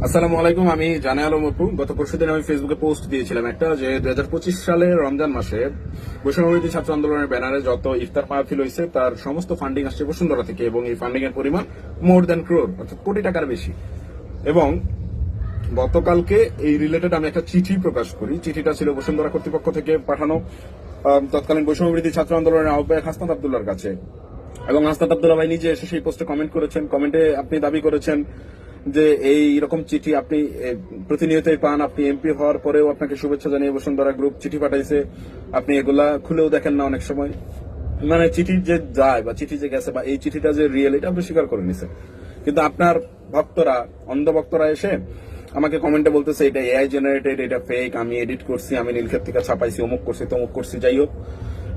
আসসালামু আলাইকুম। আমি জানে আলম অপু। গত পরশুদিন আমি ফেসবুকে পোস্ট দিয়েছিলাম একটা, যে 2025 সালের রমজান মাসে বৈষম্যবিরোধী ছাত্র আন্দোলনের ব্যানারে যত ইফতার মাহফিল হয়েছে তার সমস্ত ফান্ডিং আসছে বসুন্ধরা থেকে, এবং এই ফান্ডিং এর পরিমাণ মোর দ্যান ক্রোর, অর্থাৎ কোটি টাকার বেশি। এবং গতকালকে এই রিলেটেড আমি একটা চিঠি প্রকাশ করি। চিঠিটা ছিল বসুন্ধরা কর্তৃপক্ষ থেকে পাঠানো তৎকালীন বৈষম্যবিরোধী ছাত্র আন্দোলনের আহ্বায়ক হাসনাত আব্দুল্লাহর কাছে। এবং হাসনাত আব্দুল্লাহ ভাই নিজে এসে সেই পোস্টে কমেন্ট করেছেন। কমেন্টে আপনি দাবি করেছেন যে এই রকম চিঠি আপনি প্রতিনিয়তই পান, আপনি এমপি হওয়ার পরেও আপনাকে শুভেচ্ছা জানিয়ে বসুন্ধরা গ্রুপ চিঠি পাঠাইছে, আপনি এগুলা খুলেও দেখেন না অনেক সময়। মানে চিঠি যে যায় বা চিঠি যে গেছে বা এই চিঠিটা যে রিয়েল, এটা আপনি স্বীকার করে নিছে। কিন্তু আপনার ভক্তরা, অন্ধ ভক্তরা এসে আমাকে কমেন্টে বলতেছে এটা এআই জেনারেটেড, এটা ফেক, আমি এডিট করছি, আমি নীলক্ষেত থেকে ছাপাইছি, অমুক করছি তমুক করছি। যাই হোক,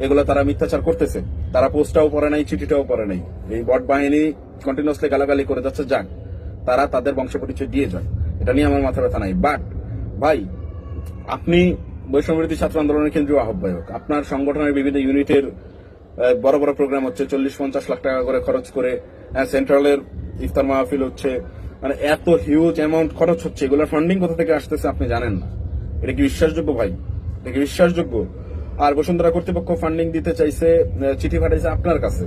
এগুলো তারা মিথ্যাচার করতেছে। তারা পোস্টটাও পড়ে নাই, চিঠিটাও পড়ে নাই। এই বট বাহিনী কন্টিনিউসলি গালাগালি করে যাচ্ছে। যাক, তারা তাদের বংশ পরিচয় দিয়ে যাক, এটা নিয়ে আমার মাথা ব্যথা নাই। বাট ভাই, আপনি বৈষম্যবিরোধী ছাত্র আন্দোলনের কেন্দ্রীয় আহ্বায়ক, আপনার সংগঠনের বিভিন্ন ইউনিটের বড় বড় প্রোগ্রাম হচ্ছে, 40-50 লাখ টাকা করে খরচ করে সেন্ট্রালের ইফতার মাহফিল হচ্ছে, মানে এত হিউজ অ্যামাউন্ট খরচ হচ্ছে, এগুলোর ফান্ডিং কোথা থেকে আসতেছে আপনি জানেন না। এটা কি বিশ্বাসযোগ্য ভাই? এটা কি বিশ্বাসযোগ্য? আর বসুন্ধরা কর্তৃপক্ষ ফান্ডিং দিতে চাইছে, চিঠি পাঠাইছে আপনার কাছে,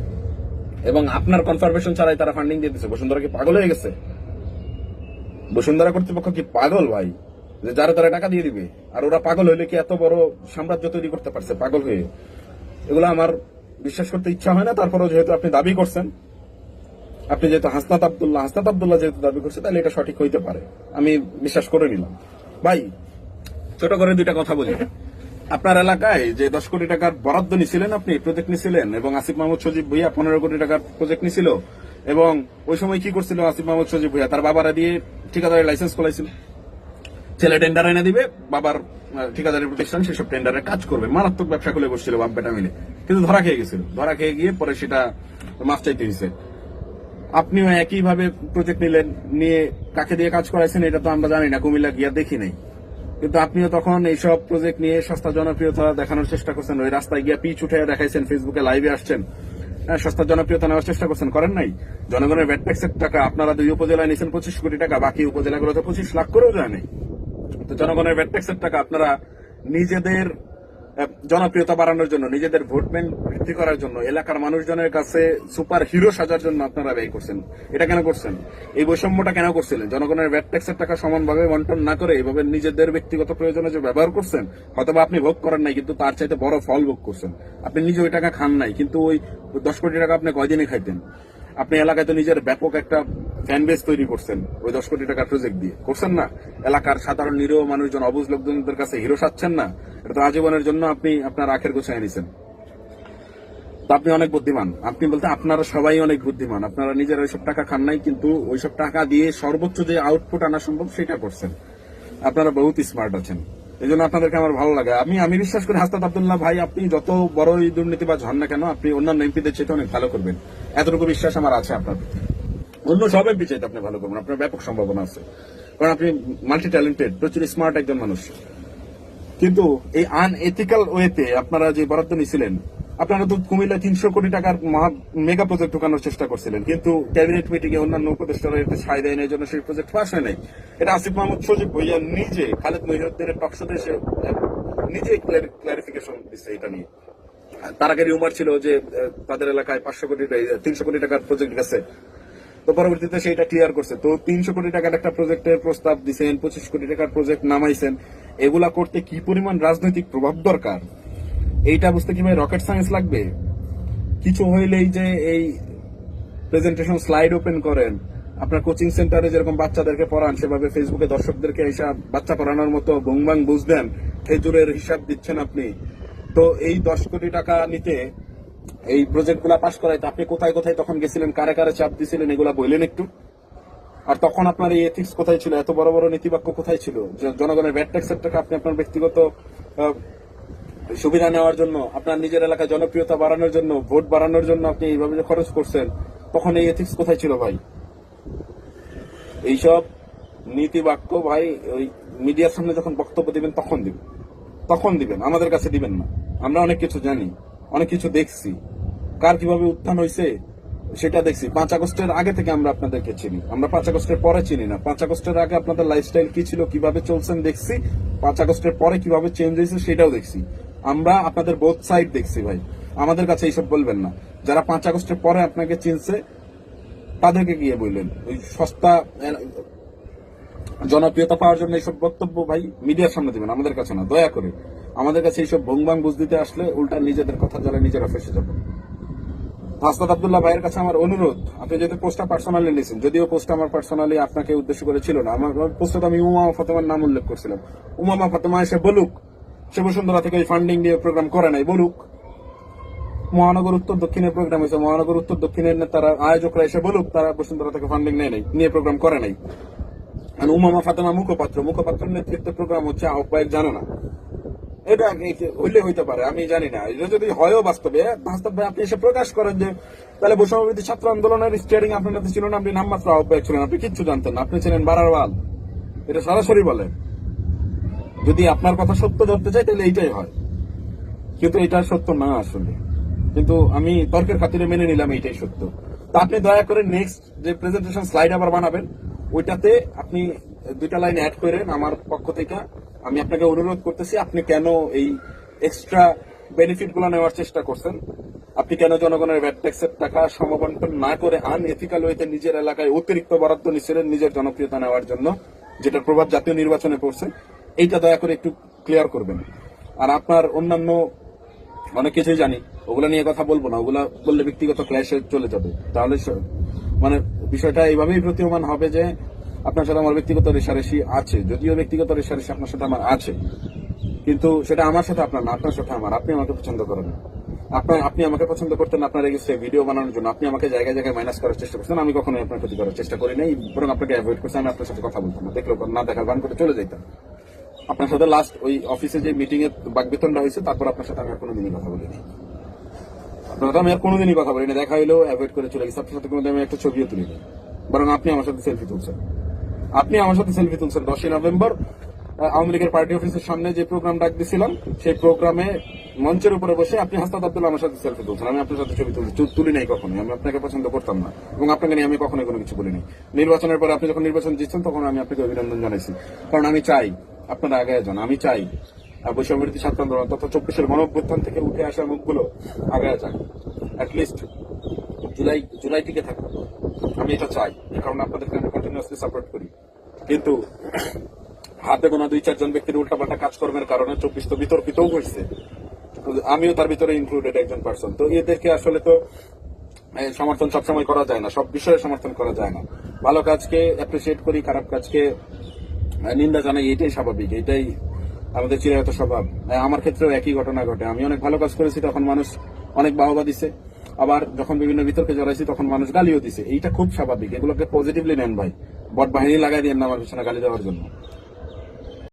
এবং আপনার কনফার্মেশন ছাড়াই তারা ফান্ডিং দিয়ে দিচ্ছে। বসুন্ধরা কি পাগল হয়ে গেছে? বসুন্ধরা কর্তৃপক্ষ কি পাগল ভাই, যে যারা তারা টাকা দিয়ে দিবে? আর ওরা পাগল হইলে কি এত বড় সাম্রাজ্য তৈরি করতে পারছে পাগল হয়ে? এগুলো আমার বিশ্বাস করতে ইচ্ছা হয় না। তারপরেও যেহেতু আপনি দাবি করছেন, আপনি যেহেতু হাসনাত আব্দুল্লাহ যেহেতু দাবি করছে, তাহলে এটা সঠিক হইতে পারে, আমি বিশ্বাস করে নিলাম। ভাই, ছোট করে দুইটা কথা বলি। আপনার এলাকায় যে 10 কোটি টাকার বরাদ্দ নিছিলেন, আপনি প্রজেক্ট নিছিলেন, এবং আসিফ মাহমুদ সজীব ভুইয়া 15 কোটি টাকার প্রজেক্ট নিছিল, এবং ওই সময় কি করছিল আসিফ মাহমুদ সজীব ভুইয়া? তার বাবারা দিয়ে ঠিকাদারের লাইসেন্স খোলাইছিল। ছেলে টেন্ডার এনে দিবে, বাবার ঠিকাদারের প্রতিষ্ঠান সেসব টেন্ডারে কাজ করবে। মারাত্মক ব্যবসা খুলে বসছিল বাপ বেটা মিলে, কিন্তু ধরা খেয়ে গেছিল। ধরা খেয়ে গিয়ে পরে সেটা মাফ চাইতে হয়েছে। আপনিও একইভাবে প্রজেক্ট নিলেন, নিয়ে কাকে দিয়ে কাজ করাইছেন এটা তো আমরা জানি না, কুমিল্লা গিয়া দেখি নাই। কিন্তু আপনিও তখন এইসব প্রজেক্ট নিয়ে সস্তা জনপ্রিয়তা দেখানোর চেষ্টা করছেন। ওই রাস্তায় গিয়া পিচ উঠে দেখাইছেন, ফেসবুকে লাইভে আসছেন, সস্তা জনপ্রিয়তা নেওয়ার চেষ্টা করছেন। করেন নাই? জনগণের ভ্যাট ট্যাক্সের টাকা আপনারা 2 উপজেলায় নিয়েছেন 25 কোটি টাকা, বাকি উপজেলাগুলোতে 25 লাখ করেও যায় নাই। তো জনগণের ভ্যাট ট্যাক্সের টাকা আপনারা নিজেদের জনপ্রিয়তা বাড়ানোর জন্য, নিজেদের ভোট ব্যাংক বৃদ্ধি করার জন্য, এলাকার মানুষজনের কাছে সুপার হিরো সাজার জন্য আপনারা ব্যয় করছেন। এটা কেন করছেন? এই বৈষম্যটা কেন করছিলেন? জনগণের ভ্যাট ট্যাক্সের টাকা সমানভাবে বন্টন না করে এইভাবে নিজেদের ব্যক্তিগত প্রয়োজনে যে ব্যবহার করছেন, হয়তোবা আপনি ভোগ করেন নাই, কিন্তু তার চাইতে বড় ফল ভোগ করছেন। আপনি নিজে ওই টাকা খান নাই, কিন্তু ওই 10 কোটি টাকা আপনি কয়দিনে খাইতেন? আপনি এলাকায় তো নিজের ব্যাপক একটা ফ্যান বেস তৈরি করছেন ওই 10 কোটি টাকার প্রজেক্ট দিয়ে, করছেন না? এলাকার সাধারণ নিরীহ মানুষজন, অবুঝ লোকজনদের কাছে হিরো সাচ্ছেন না? এটা তো আজীবনের জন্য আপনি আপনার আখের গোছায় নিছেন। তো আপনি অনেক বুদ্ধিমান। আপনি বলতে আপনারা সবাই অনেক বুদ্ধিমান। আপনারা নিজেরা ওইসব টাকা খান নাই, কিন্তু ওইসব টাকা দিয়ে সর্বোচ্চ যে আউটপুট আনা সম্ভব সেটা করছেন। আপনারা বহুত স্মার্ট আছেন, এই জন্য আপনাদেরকে আমার ভালো লাগে। আমি বিশ্বাস করি হাসনাত আব্দুল্লাহ ভাই, আপনি যত বড়ই দুর্নীতিবাজ হন না কেন, আপনি অন্যান্য এমপিদের চেয়ে অনেক ভালো করবেন, এতটুকু বিশ্বাস আমার আছে আপনার প্রতি। অন্য সব এমপি চাইতে আপনি ভালো করবেন, আপনার ব্যাপক সম্ভাবনা আছে, কারণ আপনি মাল্টি ট্যালেন্টেড, প্রচুর স্মার্ট একজন মানুষ। কিন্তু এই আনএথিক্যাল ওয়েতে আপনারা যে বরাদ্দ নিয়েছিলেন, আপনারা তো কুমিল্লা 300 কোটি টাকার মেগা প্রজেক্ট ঢোকানোর চেষ্টা করছিলেন, কিন্তু ক্যাবিনেট মিটিং এ অন্যান্য উপদেষ্টারা এতে সায় দেয় না, এই জন্য সেই প্রজেক্ট পাস হয় নাই। এটা আসিফ মাহমুদ সজীব ভুইয়া নিজে খালেদ মহিউদ্দিনের টকশোতে এসে নিজে ক্লারিফিকেশন দিচ্ছে এটা নিয়ে। তার আগে রিউমার ছিল যে তাদের এলাকায় 300 কোটি টাকার প্রজেক্ট গেছে, তো পরবর্তীতে সেইটা ক্লিয়ার করছে। তো 300 কোটি টাকার একটা প্রজেক্টের প্রস্তাব দিচ্ছেন, 25 কোটি টাকার প্রজেক্ট নামাইছেন। এগুলা করতে কি পরিমাণ রাজনৈতিক প্রভাব দরকার, এইটা বুঝতে কি ভাই রকেট সায়েন্স লাগবে? কিছু হইলেই যে এই প্রেজেন্টেশন স্লাইড ওপেন করেন, আপনার কোচিং সেন্টারে যেরকম বাচ্চাদেরকে পড়ান, সেভাবে ফেসবুকে দর্শকদেরকে হিসাব বাচ্চা পড়ানোর মতো বুংবাং বুঝ দেন, খেজুরের হিসাব দিচ্ছেন আপনি। তো এই 10 কোটি টাকা নিতে, এই প্রজেক্ট গুলা পাশ করাইতে আপনি কোথায় কোথায় তখন গেছিলেন, কারে কারে চাপ দিছিলেন, এগুলা বললেন একটু। আর তখন আপনার এই এথিক্স কোথায় ছিল? এত বড় বড় নীতিবাক্য কোথায় ছিল? জনগণের ভ্যাট ট্যাক্সের টাকা আপনি আপনার ব্যক্তিগত সুবিধা নেওয়ার জন্য, আপনার নিজের এলাকায় জনপ্রিয়তা বাড়ানোর জন্য, ভোট বাড়ানোর জন্য আপনি এইভাবে যে খরচ করছেন, তখন এই এথিক্স কোথায় ছিল ভাই? এইসব নীতি বাক্য ভাই ওই মিডিয়ার সামনে যখন বক্তব্য দিবেন তখন দিবেন, আমাদের কাছে দিবেন না। আমরা অনেক কিছু জানি, অনেক কিছু দেখছি, কার কিভাবে উত্থান হয়েছে সেটা দেখছি। 5 আগস্টের আগে থেকে আমরা আপনাদেরকে চিনি, আমরা 5 আগস্টের পরে চিনি না। 5 আগস্টের আগে আপনাদের লাইফস্টাইল কি ছিল, কিভাবে চলছেন দেখছি। 5 আগস্টের পরে কিভাবে চেঞ্জ হয়েছে সেটাও দেখছি। আমরা আপনাদের বোথ সাইড দেখছি ভাই, আমাদের কাছে এইসব বলবেন না। যারা 5 আগস্টের পরে আপনাকে চিনছে তাদেরকে গিয়ে বললেন ওই সস্তা জনপ্রিয়তা পাওয়ার জন্য এইসব বক্তব্য ভাই মিডিয়ার সামনে দিবেন, আমাদের কাছে না, দয়া করে। আমাদের কাছে এইসব ভংবাং বুঝ দিতে আসলে উল্টা নিজেদের কথা যারা নিজেরা ফেসে যাবেন। হাসনাত আব্দুল্লাহ ভাইয়ের কাছে আমার অনুরোধ, আপনি যদি পোস্টটা পার্সোনালি নিয়েছেন, যদিও পোস্টটা আমার পার্সোনালি আপনাকে উদ্দেশ্য করে ছিল না, আমার পোস্টে আমি উমামা ফাতেমার নাম উল্লেখ করছিলাম। উমামা ফাতেমা এসে বলুক সে বসুন্ধরা থেকে ওই ফান্ডিং দিয়ে প্রোগ্রাম করে নাই, বলুক। মহানগর উত্তর দক্ষিণের প্রোগ্রাম হয়েছে, মহানগর উত্তর দক্ষিণের তারা আয়োজকরা এসে বলুক তারা বসুন্ধরা থেকে ফান্ডিং নেয় নাই, নিয়ে প্রোগ্রাম করে নাই। আর উমামা ফাতেমা মুখপাত্রের নেতৃত্বে প্রোগ্রাম হচ্ছে, আহ্বায়ক জানে না। এটা হইলে হইতে পারে, আমি জানি না। এটা যদি হয়ও বাস্তবে আপনি এসে প্রকাশ করেন যে তাহলে বৈষম্যবিরোধী ছাত্র আন্দোলনের স্টিয়ারিং আপনার কাছে ছিল না, আপনি নামমাত্র আহ্বায়ক ছিলেন, আপনি কিচ্ছু জানতেন না, আপনি ছিলেন বারারওয়াল, এটা সরাসরি বলেন। যদি আপনার কথা সত্য ধরতে চাই তাহলে এইটাই হয়, কিন্তু এটা সত্য না আসলে। কিন্তু আমি তর্কের খাতিরে মেনে নিলাম এইটাই সত্য। তা আপনি দয়া করে নেক্সট যে প্রেজেন্টেশন স্লাইড আবার বানাবেন, ওইটাতে আপনি 2টা লাইন অ্যাড করেন আমার পক্ষ থেকে। আমি আপনাকে অনুরোধ করতেছি, আপনি কেন এই এক্সট্রা বেনিফিট গুলো নেওয়ার চেষ্টা করছেন, আপনি কেন জনগণের ভ্যাট ট্যাক্সের টাকা সমবন্টন না করে আনএথিক্যাল ওয়েতে নিজের এলাকায় অতিরিক্ত বরাদ্দ নিচ্ছিলেন নিজের জনপ্রিয়তা নেওয়ার জন্য, যেটার প্রভাব জাতীয় নির্বাচনে পড়ছে, এইটা দয়া করে একটু ক্লিয়ার করবেন। আর আপনার অন্যান্য অনেক কিছুই জানি, ওগুলা নিয়ে কথা বলবো না, ওগুলা বললে ব্যক্তিগত ক্ল্যাশে চলে যাবে। তাহলে মানে বিষয়টা এইভাবেই প্রতীয়মান হবে যে আপনার সাথে আমার ব্যক্তিগত রেষারেষি আছে, যদিও ব্যক্তিগত রেষারেষি আপনার সাথে আমার আছে, কিন্তু সেটা আমার সাথে আপনার না, আপনার সাথে আমার। আপনি আমাকে পছন্দ করেন, আপনি আমাকে পছন্দ করতেন আপনার রেজিস্ট্রে ভিডিও বানানোর জন্য, আপনি আমাকে জায়গায় জায়গায় মাইনাস করার চেষ্টা করছেন, আমি কখনোই আপনার ক্ষতি করার চেষ্টা করি নাই, বরং আপনাকে অ্যাভয়েড করছি। আমি আপনার সাথে কথা বলতাম না, দেখলেও না দেখার বান করে চলে যেতাম। আপনার সাথে লাস্ট ওই অফিসে যে মিটিং এর বাকবিতণ্ডা হয়েছে, তারপর আপনার সাথে আমি আর কোনোদিনই কথা বলিনি, আপনার সাথে আমি আর কোনোদিনই কথা বলিনি, দেখা হইলেও অ্যাভয়েড করে চলে গেছি। আপনার সাথে কোনোদিন আমি একটা ছবিও তুলিনি, বরং আপনি আমার সাথে সেলফি তুলছেন। 10ই নভেম্বর আওয়ামী লীগের পার্টি অফিসের সামনে যে প্রোগ্রাম ডাক দিয়েছিলাম, সেই প্রোগ্রামে মঞ্চের উপরে বসে আপনি হাসনাত আব্দুল্লাহ আমার সাথে সেলফি তুলছেন। আমি আপনার সাথে ছবি তুলি নাই কখনোই, আমি আপনাকে পছন্দ করতাম না, এবং আপনাকে নিয়ে আমি কখনোই কোনো কিছু বলিনি। নির্বাচনের পরে আপনি যখন নির্বাচন জিতছেন তখন আমি আপনাকে অভিনন্দন জানাইছি, কারণ আমি চাই আপনারা আগে যান। আমি চাই বৈষম্যবিরোধী ছাত্র আন্দোলন তথা 24-এর গণঅভ্যুত্থান থেকে উঠে আসা মুখগুলো আগে যান, অ্যাটলিস্ট জুলাই টিকে থাকুক। আমি এটা চাই, এই কারণে আপনাদেরকে আমি কন্টিনিউয়াসলি সাপোর্ট করি। কিন্তু হাতে গোনা 2-4 জন ব্যক্তির উল্টাপাল্টা কাজকর্মের কারণে 24 তো বিতর্কিতও হয়েছে, আমিও তার ভিতরে ইনক্লুডেড একজন পার্সন। তো এদেরকে আসলে তো সমর্থন সবসময় করা যায় না, সব বিষয়ে সমর্থন করা যায় না। ভালো কাজকে অ্যাপ্রিসিয়েট করি, খারাপ কাজকে নিন্দা জানাই, এটাই স্বাভাবিক, এটাই আমাদের চিরায়ত স্বভাব। আমার ক্ষেত্রেও একই ঘটনা ঘটে, আমি অনেক ভালো কাজ করেছি, তখন মানুষ অনেক বাহবা দিছে, আবার যখন বিভিন্ন বিতর্কে জড়াইছি তখন মানুষ গালিও দিছে। এইটা খুব স্বাভাবিক, এগুলোকে পজিটিভলি নেন ভাই, বট বাহিনী লাগাই দিয়েন না আমার পিছনে গালি দেওয়ার জন্য।